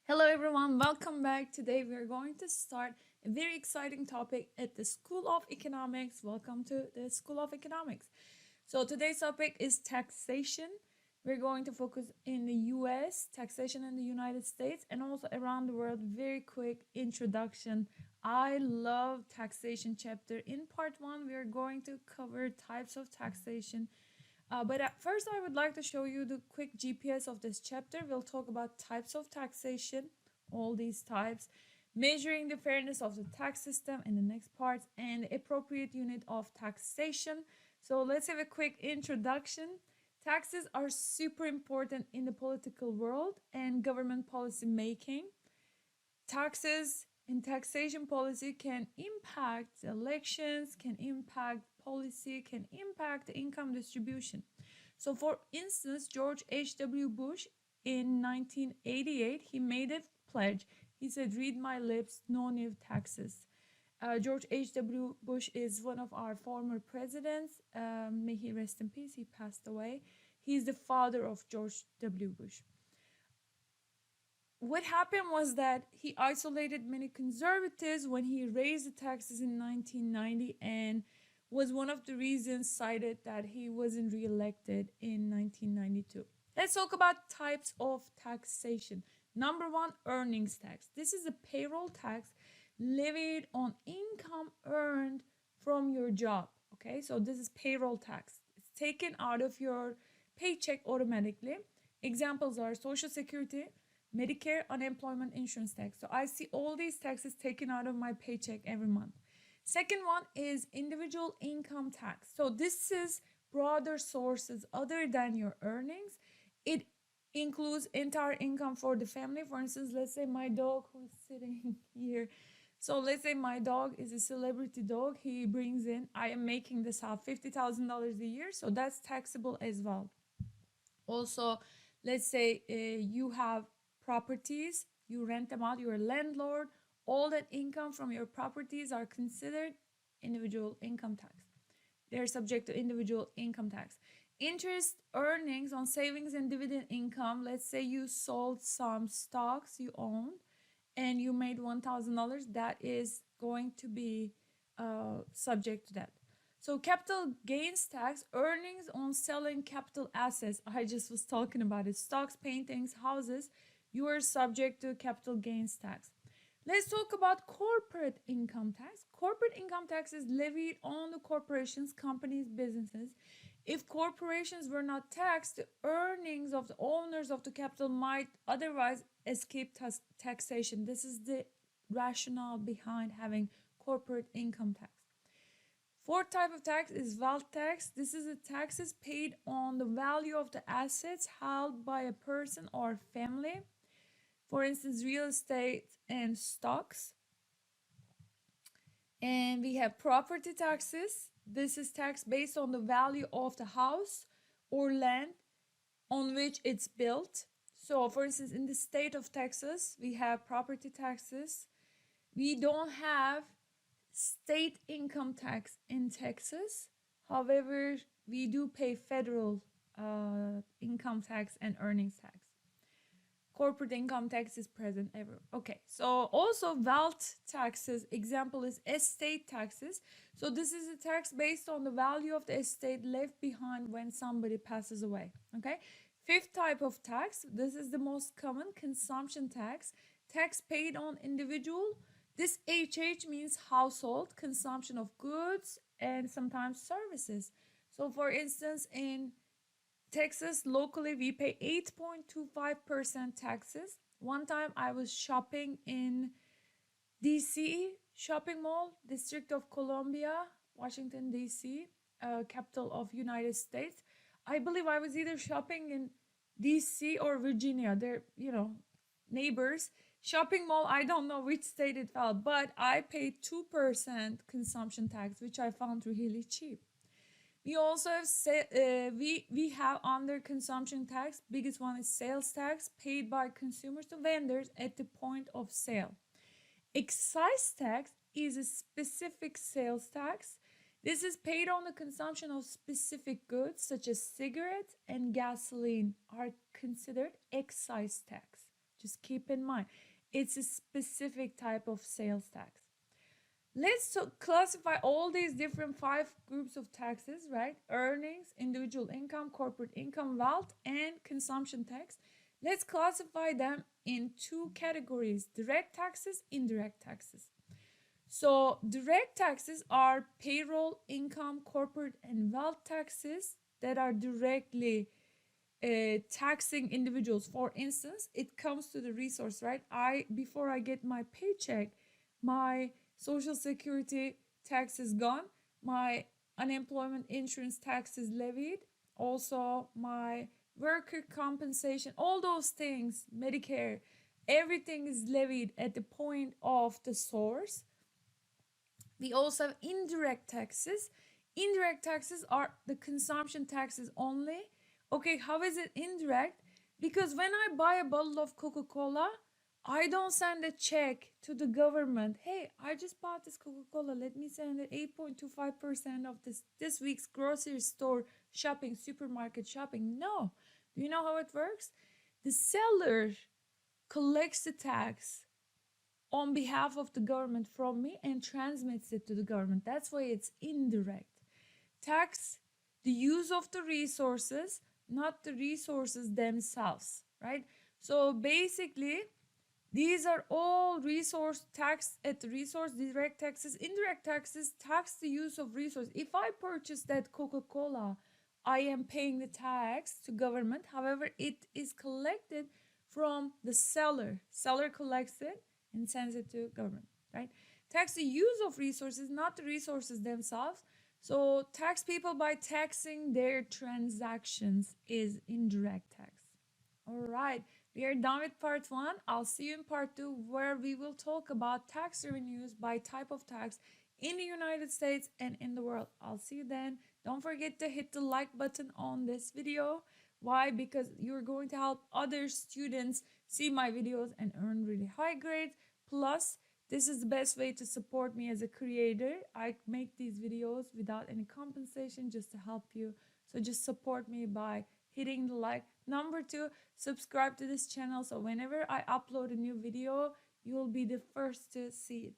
Hello everyone, welcome back. Today we are going to start a very exciting topic at the School of Economics. Welcome to the School of Economics. So today's topic is taxation. We're going to focus in the US, taxation in the United States, and also around the world. Very quick introduction. I love taxation chapter. In part 1, we are going to cover types of taxation. But at first, I would like to show you the quick GPS of this chapter. We'll talk about types of taxation, all these types, measuring the fairness of the tax system in the next parts, and the appropriate unit of taxation. So let's have a quick introduction. Taxes are super important in the political world and government policy making. Taxes and taxation policy can impact elections, can impact policy, can impact income distribution. So for instance, George H.W. Bush in 1988, he made a pledge. He said, "Read my lips, no new taxes." George H.W. Bush is one of our former presidents. May he rest in peace. He passed away. He's the father of George W. Bush. What happened was that he isolated many conservatives when he raised the taxes in 1990 and was one of the reasons cited that he wasn't re-elected in 1992. Let's talk about types of taxation. Number one, earnings tax. This is a payroll tax levied on income earned from your job. Okay, so this is payroll tax. It's taken out of your paycheck automatically. Examples are Social Security, Medicare, unemployment insurance tax. So I see all these taxes taken out of my paycheck every month. Second one is individual income tax. So this is broader sources other than your earnings. It includes entire income for the family. For instance, let's say my dog who's sitting here. So let's say my dog is a celebrity dog. He brings in, I am making this out, $50,000 a year. So that's taxable as well. Also, let's say you have properties, you rent them out, you're a landlord, all that income from your properties are considered individual income tax. They're subject to individual income tax. Interest earnings on savings and dividend income, let's say you sold some stocks you owned and you made $1,000, that is going to be subject to that. So capital gains tax, earnings on selling capital assets. I just was talking about it. Stocks, paintings, houses, you are subject to capital gains tax. Let's talk about corporate income tax. Corporate income tax is levied on the corporations, companies, businesses. If corporations were not taxed, the earnings of the owners of the capital might otherwise escape taxation. This is the rationale behind having corporate income tax. Fourth type of tax is wealth tax. This is a taxes paid on the value of the assets held by a person or family. For instance, real estate and stocks. And we have property taxes. This is tax based on the value of the house or land on which it's built. So for instance, in the state of Texas, we have property taxes. We don't have state income tax in Texas. However, we do pay federal income tax and earnings tax. Corporate income tax is present ever. Okay, so also wealth taxes, example is estate taxes. So this is a tax based on the value of the estate left behind when somebody passes away. Okay, fifth type of tax, this is the most common, consumption tax, tax paid on individual. This HH means household, consumption of goods and sometimes services. So for instance, in Texas, locally, we pay 8.25% taxes. One time I was shopping in DC shopping mall, District of Columbia, Washington, DC, capital of United States. I believe I was either shopping in DC or Virginia. They're, neighbors. Shopping mall, I don't know which state it fell, but I paid 2% consumption tax, which I found really cheap. We also have we have under consumption tax. Biggest one is sales tax paid by consumers to vendors at the point of sale. Excise tax is a specific sales tax. This is paid on the consumption of specific goods such as cigarettes and gasoline are considered excise tax. Just keep in mind, it's a specific type of sales tax. Let's classify all these different 5 groups of taxes, right? Earnings, individual income, corporate income, wealth, and consumption tax. Let's classify them in 2 categories: direct taxes, indirect taxes. So direct taxes are payroll, income, corporate, and wealth taxes that are directly taxing individuals. For instance, it comes to the resource, right? Before I get my paycheck, my social security tax is gone, my unemployment insurance tax is levied, also my worker compensation, all those things, Medicare, everything is levied at the point of the source. We also have indirect taxes. Indirect taxes are the consumption taxes only. Okay, how is it indirect? Because when I buy a bottle of Coca-Cola, I don't send a check to the government. Hey, I just bought this Coca-Cola. Let me send it 8.25% of this week's grocery store shopping, supermarket shopping. No. Do you know how it works? The seller collects the tax on behalf of the government from me and transmits it to the government. That's why it's indirect. Tax the use of the resources, not the resources themselves, right? So basically, these are all resource tax at the resource. Direct taxes, indirect taxes tax the use of resource. If I purchase that Coca-Cola, I am paying the tax to government. However, it is collected from the seller. Seller collects it and sends it to government, right? Tax the use of resources, not the resources themselves. So tax people by taxing their transactions is indirect tax. All right, we are done with part 1. I'll see you in part 2, where we will talk about tax revenues by type of tax in the United States and in the world. I'll see you then. Don't forget to hit the like button on this video. Why? Because you're going to help other students see my videos and earn really high grades. Plus, this is the best way to support me as a creator. I make these videos without any compensation, just to help you. So just support me by hitting the like. Number 2, subscribe to this channel so whenever I upload a new video, you'll be the first to see it.